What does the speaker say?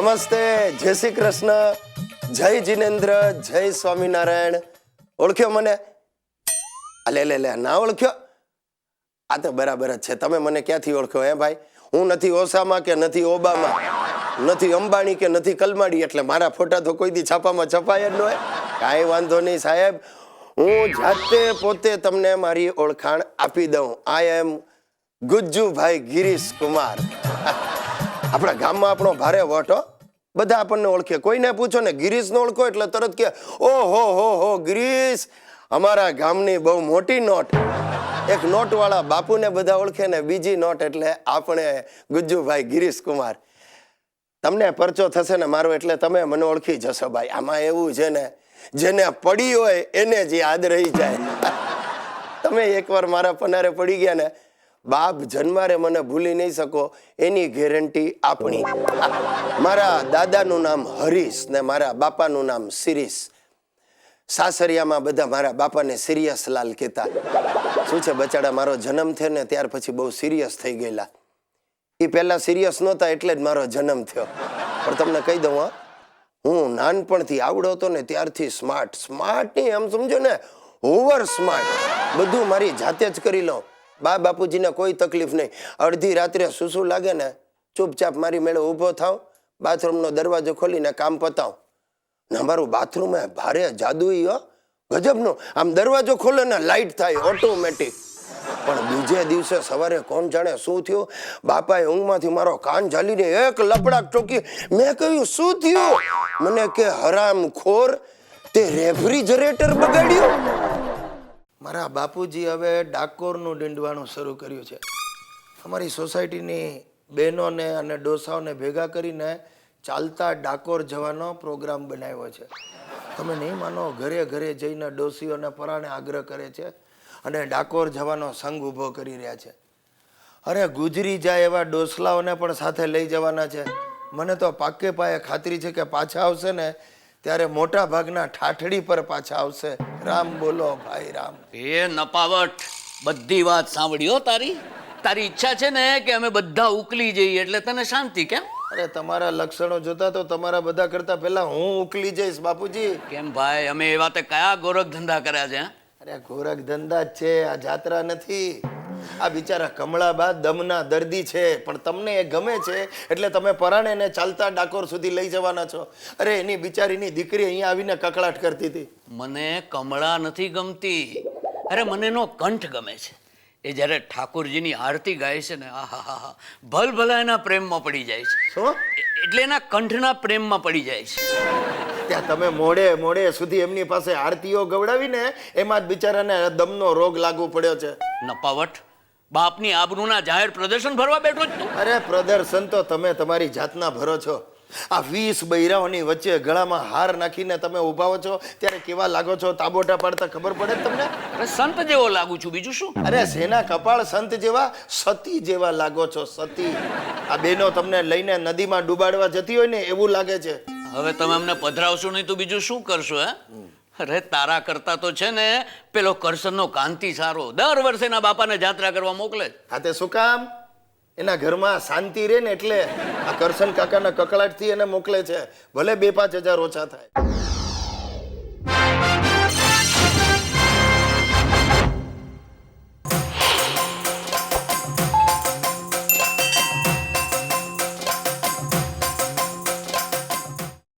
નમસ્તે, જય શ્રી કૃષ્ણ, જય જીનેન્દ્ર, જય સ્વામિનારાયણ. ઓળખ્યો મને? લે ના ઓળખ્યો? આ તો બરાબર જ છે. તમે મને ક્યાંથી ઓળખો હે ભાઈ? હું નથી ઓસામા કે નથી ઓબામા, નથી અંબાણી કે નથી કલમાડી, એટલે મારા ફોટા તો કોઈ દી છાપામાં છપાય જ ન હોય. કાંઈ વાંધો નહીં સાહેબ, હું જાતે પોતે તમને મારી ઓળખાણ આપી દઉં. આઈ એમ ગુજ્જુભાઈ ગિરીશ કુમાર. આપણા ગામમાં આપણો ભારે વટો, બધા આપણને ઓળખે. કોઈને પૂછો ને ગિરીશ નો ઓળખો એટલે તરત કે ઓહો હો ગિરીશ, અમારા ગામની બહુ મોટી નોટ. એક નોટ વાળા બાપુને બધા ઓળખે ને બીજી નોટ એટલે આપણે ગુજ્જુભાઈ ગિરીશ કુમાર. તમને પરચો થશે ને મારો એટલે તમે મને ઓળખી જશો ભાઈ. આમાં એવું છે ને, જેને પડી હોય એને જ યાદ રહી જાય. તમે એકવાર મારા પનારે પડી ગયા ને, બાપ જન્મારે મને ભૂલી નહીં શકો એની ગેરંટી આપણી. મારા દાદાનું નામ હરીશ ને મારા બાપાનું નામ શિરીષ. સાસરિયામાં બધા મારા બાપાને સિરિયસ લાલ કહેતા. શું છે બચાડા, મારો જન્મ થયો ને ત્યાર પછી બહુ સિરિયસ થઈ ગયેલા. એ પહેલા સિરિયસ નહોતા એટલે જ મારો જન્મ થયો. પણ તમને કહી દઉં, હા, હું નાનપણથી આવડો હતો ને ત્યારથી સ્માર્ટ નહીં, એમ સમજો ને, ઓવર સ્માર્ટ. બધું મારી જાતે જ કરી લઉં. બા બાપુજીને કોઈ તકલીફ નહીં. અડધી રાત્રે સૂસું લાગે ને, ચૂપચાપ મારી મેળે ઊભો થાવ, બાથરૂમનો દરવાજો ખોલીને કામ પતાવ. ને અમારું બાથરૂમ ભારે જાદુઈ, હો, ગજબનું. આમ દરવાજો ખોલે ને લાઇટ થાય ઓટોમેટિક. પણ બીજે દિવસે સવારે કોણ જાણે શું થયું, બાપાએ ઊંઘમાંથી મારો કાન ઝાલીને એક લપડાક ઠોકી. મેં કહ્યું શું થયું? મને કે હરામ ખોર, તે રેફ્રિજરેટર બગાડ્યું. મારા બાપુજી હવે ડાકોરનું ડીંડવાનું શરૂ કર્યું છે. અમારી સોસાયટીની બહેનોને અને ડોસાઓને ભેગા કરીને ચાલતા ડાકોર જવાનો પ્રોગ્રામ બનાવ્યો છે. તમે નહીં માનો, ઘરે ઘરે જઈને ડોસીઓને પરાણે આગ્રહ કરે છે અને ડાકોર જવાનો સંઘ ઊભો કરી રહ્યા છે. અરે ગુજરી જાય એવા ડોસલાઓને પણ સાથે લઈ જવાના છે. મને તો પાકે પાયે ખાતરી છે કે પાછા આવશે ને ત્યારે મોટા ભાગના ઠાઠડી પર પાછા આવશે. રામ બોલો ભાઈ રામ. એ નપાવટ, બધી વાત સાંભળ્યો તારી. તારી ઈચ્છા છે ને કે અમે બધા ઉકલી જઈએ એટલે તને શાંતિ, કેમ? અરે તમારા લક્ષણો જોતા તો તમારા બધા કરતા પહેલા હું ઉકલી જઈશ બાપુજી. કેમ ભાઈ, અમે એ વાતે કયા ગોરખ ધંધા કર્યા છે? અરે ગોરખ ધંધા જ છે, આ જાત્રા નથી. આ બિચારા કમળાબા દમના દર્દી છે, પણ તમને એ ગમે છે એટલે તમે પરાણે ને ચાલતા ડાકોર સુધી લઈ જવાના છો. અરે એની બિચારીની દીકરી અહીંયા આવીને કકળાટ કરતી હતી. મને કમળા નથી ગમતી, અરે મને એનો કંઠ ગમે છે. એ જ્યારે ઠાકોરજીની આરતી ગાય છે ને, આહા, ભલભલા એના પ્રેમમાં પડી જાય છે. શું? એટલે એના કંઠના પ્રેમમાં પડી જાય છે. ત્યાં તમે મોડે સુધી એમની પાસે આરતીઓ ગવડાવીને એમાં જ બિચારાને દમનો રોગ લાગુ પડ્યો છે. નપાવટ, બાપની આબરૂના જાહેર પ્રદર્શન ભરવા બેઠો જ તું? અરે પ્રદર્શન તો તમે તમારી જાતના ભરો છો. આ 20 બૈરાઓની વચ્ચે ગળામાં હાર નાખીને તમે ઉભા છો ત્યારે કેવા લાગો છો? તાબોટા પાડતા ખબર પડે તમને? અરે સંત જેવો લાગુ છું, બીજું શું? અરે સેના કપાળ સંત જેવા, સતી જેવા લાગો છો, સતી. આ બેનો તમને લઈને નદીમાં ડૂબાડવા જતી હોય ને એવું લાગે છે. હવે તમે અમને પધરાવશો નહીં તો બીજું શું કરશો? હે, અરે તારા કરતા તો છે ને પેલો કરશનનો કાંતિ સારો. દર વર્ષે એના બાપાને જાત્રા કરવા મોકલે. હા, તે શું કામ? એના ઘરમાં શાંતિ રહે ને એટલે આ કરશન કાકાના કકળાટથી એને મોકલે છે. ભલે 2-5 હજાર ઓછા થાય.